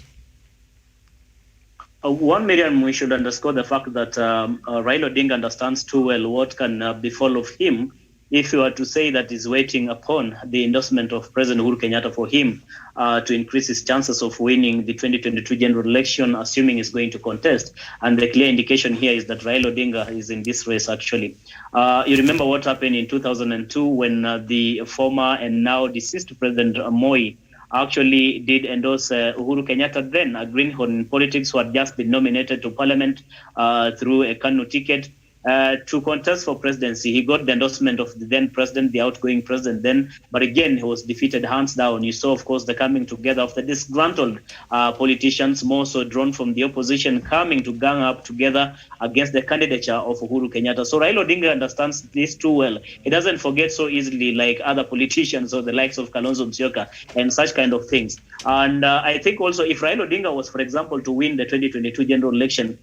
S3: One, Miriam, we should underscore the fact that Raila Odinga understands too well what can befall of him if you were to say that he's waiting upon the endorsement of President Uhuru Kenyatta for him to increase his chances of winning the 2022 general election, assuming he's going to contest. And the clear indication here is that Raila Odinga is in this race, actually. You remember what happened in 2002 when the former and now deceased President Moi actually did endorse Uhuru Kenyatta, then a greenhorn in politics who had just been nominated to parliament through a KANU ticket to contest for presidency. He got the endorsement of the then president, the outgoing president then, but again, he was defeated hands down. You saw, of course, the coming together of the disgruntled politicians, more so drawn from the opposition, coming to gang up together against the candidature of Uhuru Kenyatta. So Raila Odinga understands this too well. He doesn't forget so easily like other politicians or the likes of Kalonzo Musyoka and such kind of things. And I think also if Raila Odinga was, for example, to win the 2022 general election,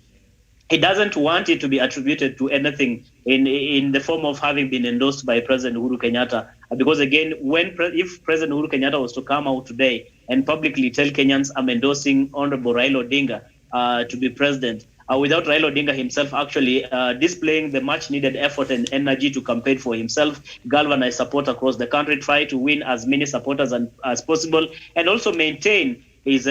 S3: he doesn't want it to be attributed to anything in the form of having been endorsed by President Uhuru Kenyatta. Because again, if President Uhuru Kenyatta was to come out today and publicly tell Kenyans, I'm endorsing Honorable Raila Odinga to be president, without Raila Odinga himself actually displaying the much needed effort and energy to campaign for himself, galvanize support across the country, try to win as many supporters as possible, and also maintain his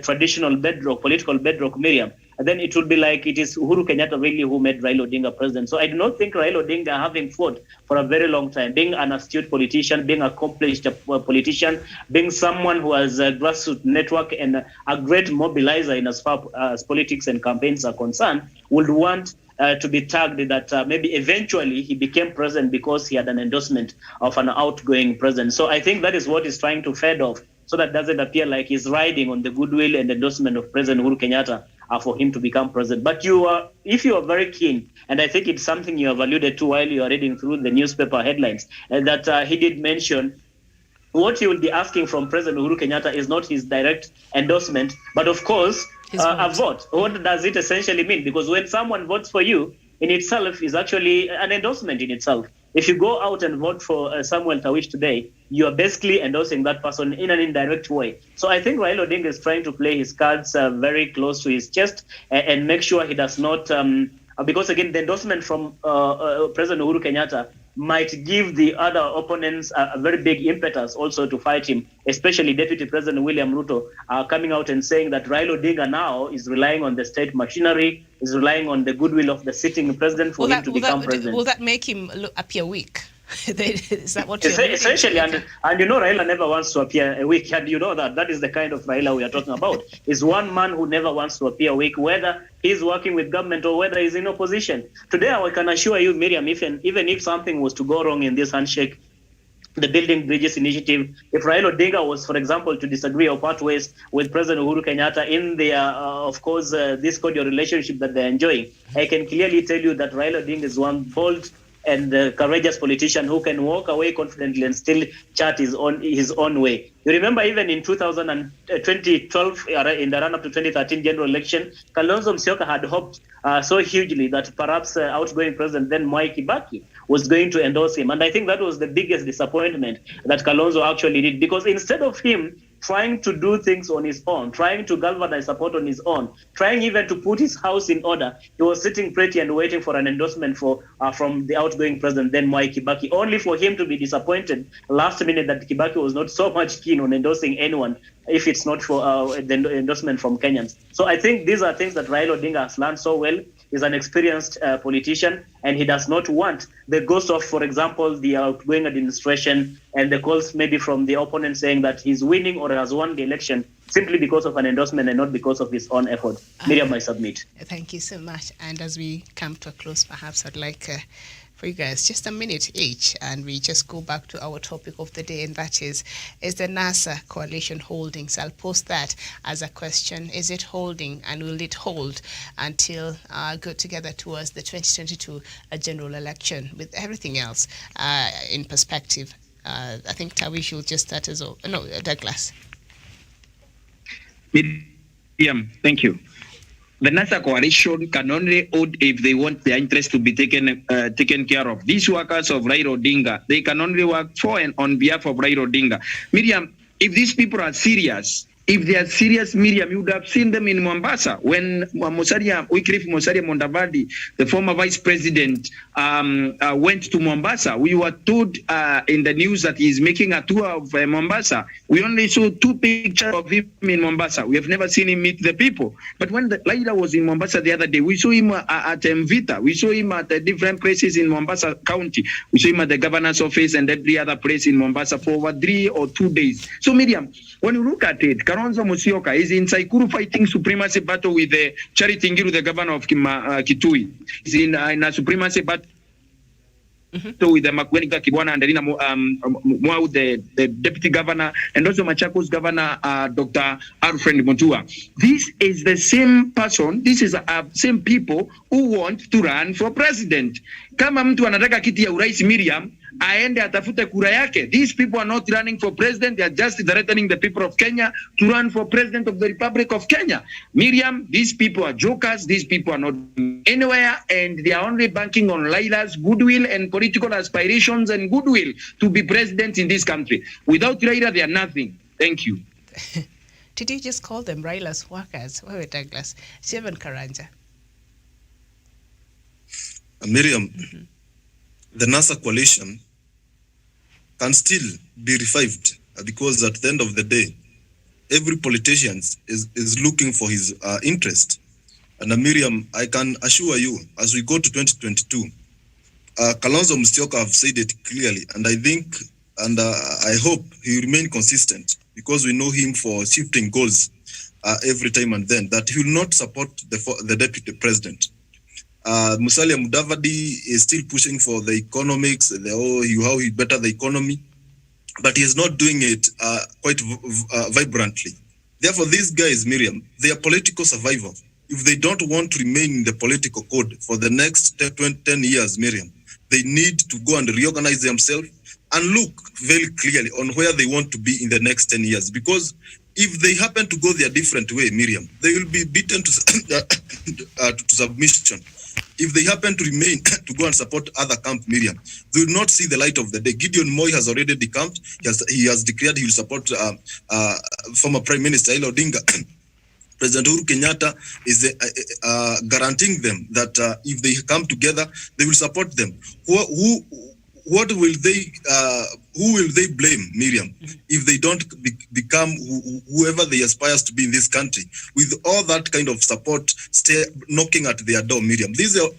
S3: traditional bedrock, political bedrock, Miriam, then it would be like it is Uhuru Kenyatta really who made Raila Odinga president. So I do not think Raila Odinga, having fought for a very long time, being an astute politician, being an accomplished politician, being someone who has a grassroots network and a great mobilizer in as far as politics and campaigns are concerned, would want to be tagged that maybe eventually he became president because he had an endorsement of an outgoing president. So I think that is what he's trying to fend off, so that doesn't appear like he's riding on the goodwill and endorsement of President Uhuru Kenyatta for him to become president. But if you are very keen, and I think it's something you have alluded to while you are reading through the newspaper headlines, that he did mention what he will be asking from President Uhuru Kenyatta is not his direct endorsement, but of course, a vote. What does it essentially mean? Because when someone votes for you, in itself is actually an endorsement in itself. If you go out and vote for Samuel Tawish today, you are basically endorsing that person in an indirect way. So I think Raila Odinga is trying to play his cards very close to his chest and make sure he does not, because again, the endorsement from President Uhuru Kenyatta might give the other opponents a very big impetus also to fight him, especially Deputy President William Ruto coming out and saying that Raila Odinga now is relying on the state machinery, is relying on the goodwill of the sitting president for him to become president.
S2: Will that make him appear weak? Is that what you're
S3: essentially? And you know, Raila never wants to appear weak, and you know that is the kind of Raila we are talking about. Is one man who never wants to appear weak, whether he's working with government or whether he's in opposition. Today, I can assure you, Miriam, even if something was to go wrong in this handshake, the Building Bridges initiative, if Raila Odinga was, for example, to disagree or part ways with President Uhuru Kenyatta in their, of course, this cordial relationship that they're enjoying, I can clearly tell you that Raila Odinga is one bold and courageous politician who can walk away confidently and still chart his own way. You remember even in 2012, in the run-up to 2013 general election, Kalonzo Musyoka had hoped so hugely that perhaps outgoing president then Mwai Kibaki was going to endorse him. And I think that was the biggest disappointment that Kalonzo actually did, because instead of him trying to do things on his own, trying to galvanize support on his own, trying even to put his house in order, he was sitting pretty and waiting for an endorsement from the outgoing president, then Mwai Kibaki, only for him to be disappointed last minute that Kibaki was not so much keen on endorsing anyone if it's not for the endorsement from Kenyans. So I think these are things that Raila Odinga has learned so well. He's an experienced politician, and he does not want the ghost of, for example, the outgoing administration and the calls maybe from the opponent saying that he's winning or has won the election simply because of an endorsement and not because of his own effort. Miriam, I submit.
S2: Thank you so much. And as we come to a close, perhaps I'd like for you guys just a minute each, and we just go back to our topic of the day, and that is the NASA coalition holding? So I'll post that as a question. Is it holding, and will it hold until go together towards the 2022 general election with everything else in perspective? I think Tawish will just start as well. No, Douglas.
S4: Miriam, thank you. The NASA coalition can only hold if they want their interest to be taken care of. These workers of Raila Odinga, they can only work for and on behalf of Raila Odinga. Miriam, if these people are serious, Miriam, you would have seen them in Mombasa when Wycliffe Musalia Mudavadi, the former vice president, went to Mombasa. We were told in the news that he's making a tour of Mombasa. We only saw 2 pictures of him in Mombasa. We have never seen him meet the people. But when Raila was in Mombasa the other day, we saw him at Mvita. We saw him at different places in Mombasa County. We saw him at the governor's office and every other place in Mombasa for over 3 or 2 days. So, Miriam, when you look at it, Kalonzo Musyoka is in Saikuru fighting supremacy battle with Charity Ngilu, the governor of Kitui. He's in a supremacy battle with the Makwenika Kibwana and Elina Mwau, the deputy governor, and also Machakos governor, Dr. Alfred Mutua. This is the same person, this is same people who want to run for president. Kama mtu anataka kiti ya urais, Miriam, aende atafute kura yake. These people are not running for president, they are just threatening the people of Kenya to run for president of the Republic of Kenya. Miriam, these people are jokers, these people are not anywhere, and they are only banking on Raila's goodwill and political aspirations and goodwill to be president in this country. Without Raila, they are nothing. Thank you.
S2: Did you just call them Raila's workers? Wait, Douglas. Javan Karanja.
S5: Miriam, the NASA coalition can still be revived because at the end of the day, every politician is looking for his interest. And Miriam, I can assure you, as we go to 2022, Kalonzo Musyoka have said it clearly, and I think, and I hope he will remain consistent, because we know him for shifting goals every time and then, that he will not support the deputy president. Musalia Mudavadi is still pushing for the economics, how he better the economy, but he is not doing it quite vibrantly. Therefore, these guys, Miriam, they are political survival. If they don't want to remain in the political code for the next 10 years, Miriam, they need to go and reorganize themselves and look very clearly on where they want to be in the next 10 years. Because if they happen to go their different way, Miriam, they will be beaten to submission. If they happen to remain to go and support other camp, Miriam, they will not see the light of the day. Gideon Moi has already decamped. He has declared he will support former Prime Minister Raila Odinga. President Uhuru Kenyatta is guaranteeing them that if they come together, they will support them. Who will they blame, Miriam, if they don't become whoever they aspire to be in this country, with all that kind of support knocking at their door, Miriam? This is an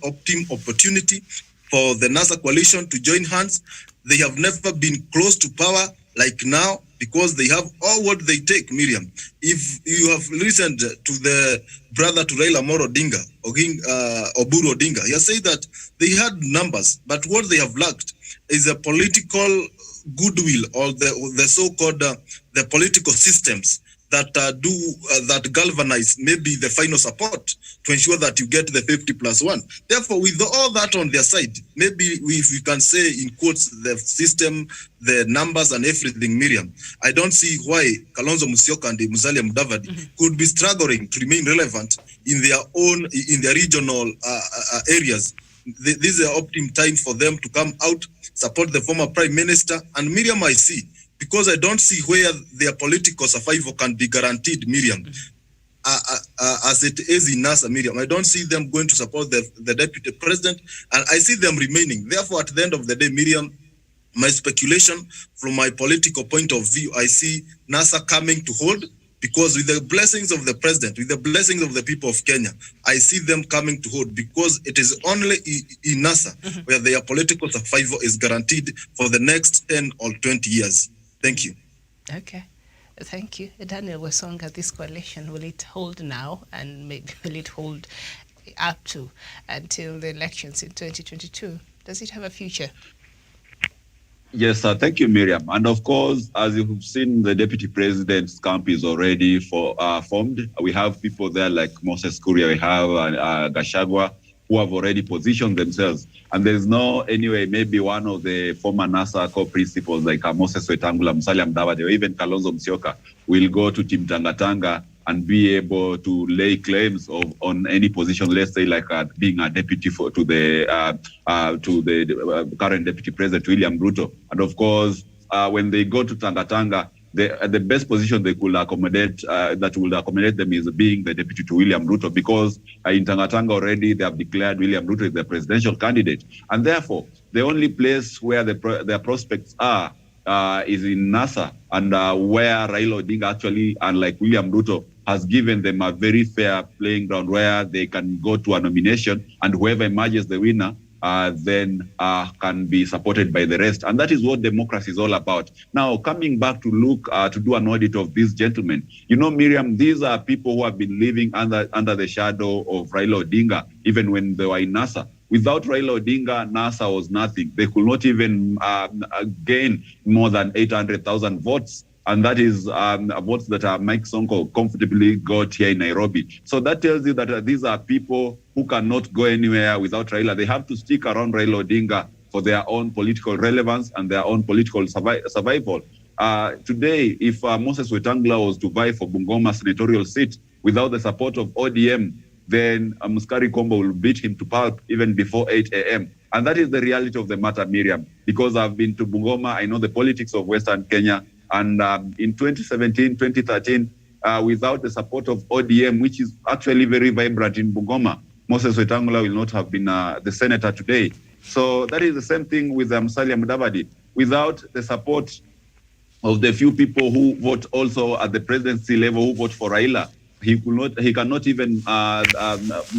S5: opportunity for the NASA coalition to join hands. They have never been close to power like now, because they have all what they take, Miriam. If you have listened to the brother to Raila Amolo Odinga, Oburu Odinga, he has said that they had numbers, but what they have lacked is a political goodwill, or the so-called the political systems that that galvanize maybe the final support to ensure that you get the 50+1. Therefore, with all that on their side, maybe if we can say in quotes the system, the numbers and everything, Miriam, I don't see why Kalonzo Musyoka and Musalia Mudavadi could be struggling to remain relevant in their regional areas. This is an optimum time for them to come out, support the former Prime Minister. And Miriam, I see, because I don't see where their political survival can be guaranteed, Miriam, as it is in NASA, Miriam. I don't see them going to support the Deputy President, and I see them remaining. Therefore, at the end of the day, Miriam, my speculation from my political point of view, I see NASA coming to hold, because with the blessings of the President, with the blessings of the people of Kenya, I see them coming to hold, because it is only in NASA where their political survival is guaranteed for the next 10 or 20 years. Thank you.
S2: Okay. Thank you. Daniel Wesonga, this coalition, will it hold now, and maybe will it hold up to until the elections in 2022? Does it have a future?
S6: Yes, thank you, Miriam. And of course, as you've seen, the Deputy President's camp is already formed. We have people there like Moses Kuria, we have Gachagua, who have already positioned themselves. And there's no, anyway, maybe one of the former NASA core principals like Moses Wetangula, Musalia Mudavadi, or even Kalonzo Musyoka will go to Team Tanga and be able to lay claims on any position, let's say like being a deputy to the current Deputy President, William Ruto. And of course, when they go to Tanga, the best position they could accommodate, that will accommodate them, is being the deputy to William Ruto, because in Tanga already they have declared William Ruto is the presidential candidate. And therefore, the only place where their prospects are is in NASA, and where Raila Odinga actually, unlike William Ruto, has given them a very fair playing ground where they can go to a nomination, and whoever emerges the winner then can be supported by the rest. And that is what democracy is all about. Now, coming back to look to do an audit of these gentlemen, you know, Miriam, these are people who have been living under the shadow of Raila Odinga, even when they were in NASA. Without Raila Odinga, NASA was nothing. They could not even gain more than 800,000 votes. And that is votes that Mike Sonko comfortably got here in Nairobi. So that tells you that these are people who cannot go anywhere without Raila. They have to stick around Raila Odinga for their own political relevance and their own political survival. Today, if Moses Wetangula was to vie for Bungoma senatorial seat without the support of ODM, then Muskari Kombo will beat him to pulp even before 8 a.m. And that is the reality of the matter, Miriam, because I've been to Bungoma, I know the politics of Western Kenya. And in 2017, 2013, without the support of ODM, which is actually very vibrant in Bungoma, Moses Wetangula will not have been the senator today. So that is the same thing with Musalia Mudavadi. Without the support of the few people who vote also at the presidency level, who vote for Raila, he cannot even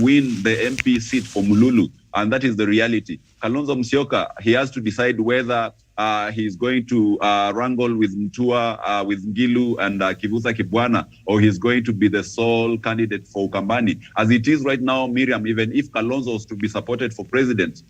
S6: win the MP seat for Mululu. And that is the reality. Kalonzo Musyoka, he has to decide whether he's going to wrangle with Mutua, with Ngilu and Kivusa Kibwana, or he's going to be the sole candidate for Ukambani. As it is right now, Miriam, even if Kalonzo is to be supported for president,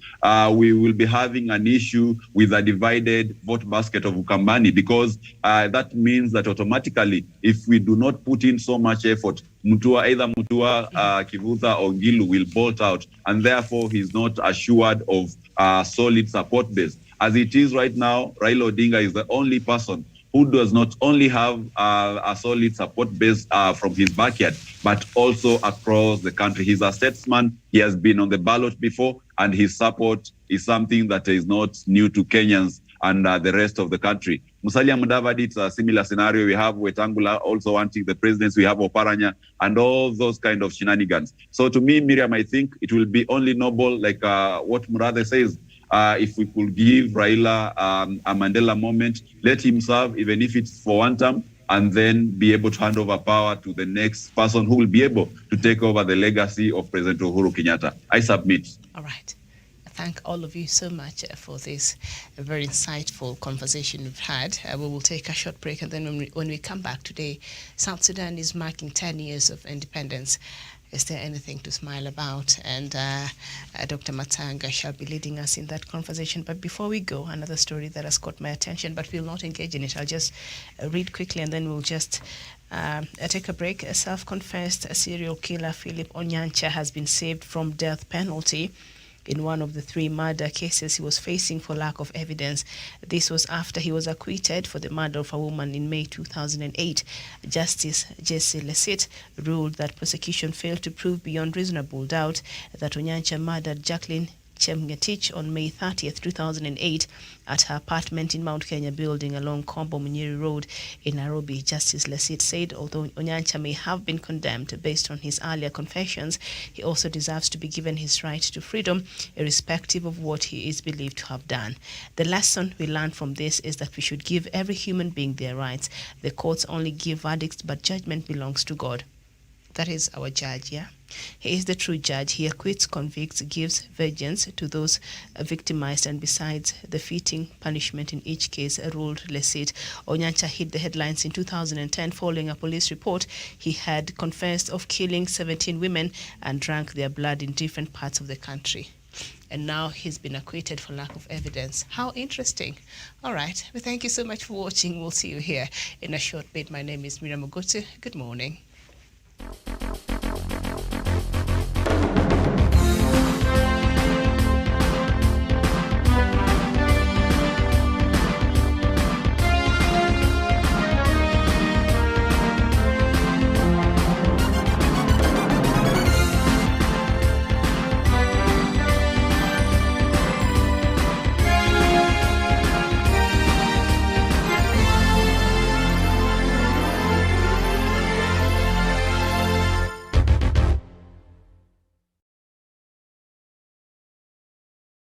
S6: we will be having an issue with a divided vote basket of Ukambani, because that means that automatically, if we do not put in so much effort, either Mutua, Kivusa or Ngilu will bolt out, and therefore he's not assured of a solid support base. As it is right now, Raila Odinga is the only person who does not only have a solid support base from his backyard, but also across the country. He's a statesman. He has been on the ballot before, and his support is something that is not new to Kenyans and the rest of the country. Musalia Mudavadi, it's a similar scenario. We have Wetangula also wanting the presidency. We have Oparanya and all those kind of shenanigans. So to me, Miriam, I think it will be only noble, like what Murathe says, if we could give Raila a Mandela moment, let him serve, even if it's for one term, and then be able to hand over power to the next person who will be able to take over the legacy of President Uhuru Kenyatta. I submit.
S2: All right. Thank all of you so much for this very insightful conversation we've had. We will take a short break, and then when we come back today, South Sudan is marking 10 years of independence. Is there anything to smile about? And Dr. Matanga shall be leading us in that conversation. But before we go, another story that has caught my attention, but we'll not engage in it. I'll just read quickly, and then we'll just take a break. A self-confessed serial killer, Philip Onyancha, has been saved from death penalty in one of the 3 murder cases he was facing for lack of evidence. This was after he was acquitted for the murder of a woman in May 2008. Justice Jesse Lesit ruled that prosecution failed to prove beyond reasonable doubt that Onyancha murdered Jacqueline Chemngetich on May 30th, 2008 at her apartment in Mount Kenya building along Kombo Munyiri Road in Nairobi. Justice Lesit said although Onyancha may have been condemned based on his earlier confessions, he also deserves to be given his right to freedom, irrespective of what he is believed to have done. The lesson we learned from this is that we should give every human being their rights. The courts only give verdicts, but judgment belongs to God. That is our judge, yeah? He is the true judge. He acquits, convicts, gives vengeance to those victimized, and besides the fitting punishment in each case, ruled Lesit. Onyancha hit the headlines in 2010 following a police report he had confessed of killing 17 women and drank their blood in different parts of the country. And now he's been acquitted for lack of evidence. How interesting. All right. Well, thank you so much for watching. We'll see you here in a short bit. My name is Miriam Ogutu. Good morning.